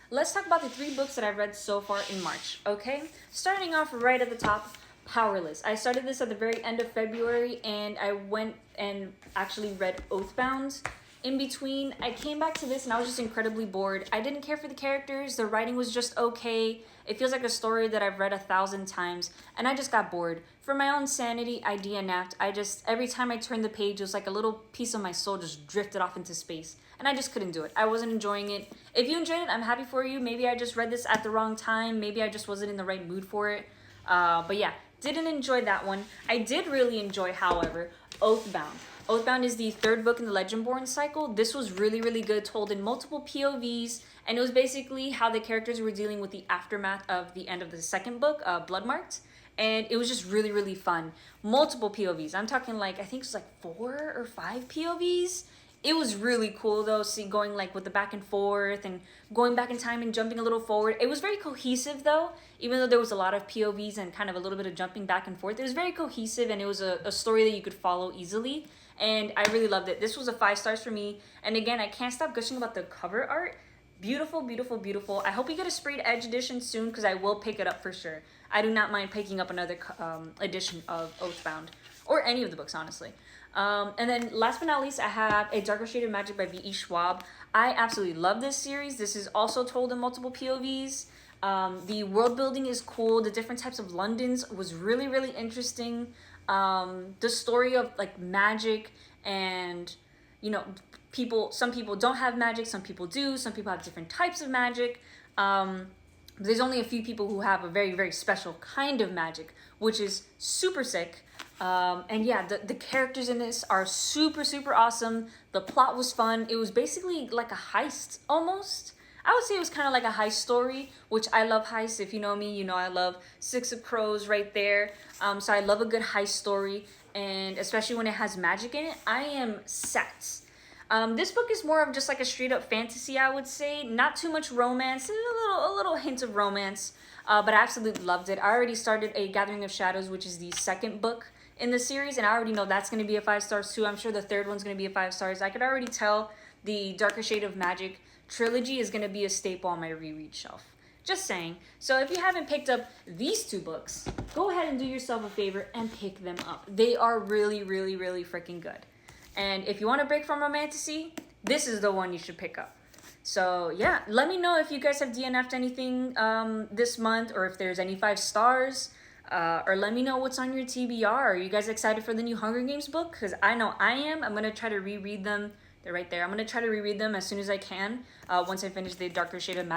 let's talk about the 3 books that I've read so far in March, okay? Starting off right at the top, Powerless. I started this at the very end of February and I went and actually read Oathbound. In between, I came back to this and I was just incredibly bored. I didn't care for the characters, the writing was just okay. It feels like a story that I've read 1,000 times and I just got bored. For my own sanity, I DNF'd. Every time I turned the page, it was like a little piece of my soul just drifted off into space. And I just couldn't do it. I wasn't enjoying it. If you enjoyed it, I'm happy for you. Maybe I just read this at the wrong time. Maybe I just wasn't in the right mood for it. But yeah, didn't enjoy that one. I did really enjoy, however, Oathbound. Oathbound is the 3rd book in the Legendborn cycle. This was really, really good, told in multiple POVs, and it was basically how the characters were dealing with the aftermath of the end of the 2nd book, Bloodmarked. And it was just really, really fun. Multiple POVs. I'm talking like, I think it was like 4 or 5 POVs. It was really cool though, going like with the back and forth and going back in time and jumping a little forward. It was very cohesive though, even though there was a lot of POVs and kind of a little bit of jumping back and forth. It was very cohesive and it was a story that you could follow easily. And I really loved it. This was a 5 stars for me. And again, I can't stop gushing about the cover art. Beautiful, beautiful, beautiful. I hope you get a sprayed edge edition soon because I will pick it up for sure. I do not mind picking up another edition of Oathbound or any of the books, honestly. And then last but not least, I have A Darker Shade of Magic by V.E. Schwab. I absolutely love this series. This is also told in multiple POVs. The world building is cool. The different types of Londons was really, really interesting. The story of like magic and, you know, some people don't have magic, some people do, some people have different types of magic. There's only a few people who have a very, very special kind of magic, which is super sick. And yeah, the characters in this are super, super awesome. The plot was fun. It was basically like a heist almost. I would say it was kind of like a heist story, which I love heists. If you know me, you know I love Six of Crows right there. So I love a good heist story, and especially when it has magic in it, I am set. This book is more of just like a straight up fantasy, I would say. Not too much romance, a little hint of romance, but I absolutely loved it. I already started A Gathering of Shadows, which is the 2nd book in the series, and I already know that's going to be a 5 stars too. I'm sure the 3rd one's going to be a 5 stars. I could already tell the Darker Shade of Magic trilogy is going to be a staple on my reread shelf. Just saying. So if you haven't picked up these 2 books, go ahead and do yourself a favor and pick them up. They are really, really, really freaking good. And if you want to break from romantasy, this is the one you should pick up. So yeah, let me know if you guys have DNF'd anything this month, or if there's any 5 stars. Or let me know what's on your TBR. Are you guys excited for the new Hunger Games book? Because I know I am. I'm going to try to reread them. They're right there. I'm going to try to reread them as soon as I can once I finish the Darker Shade of Magic.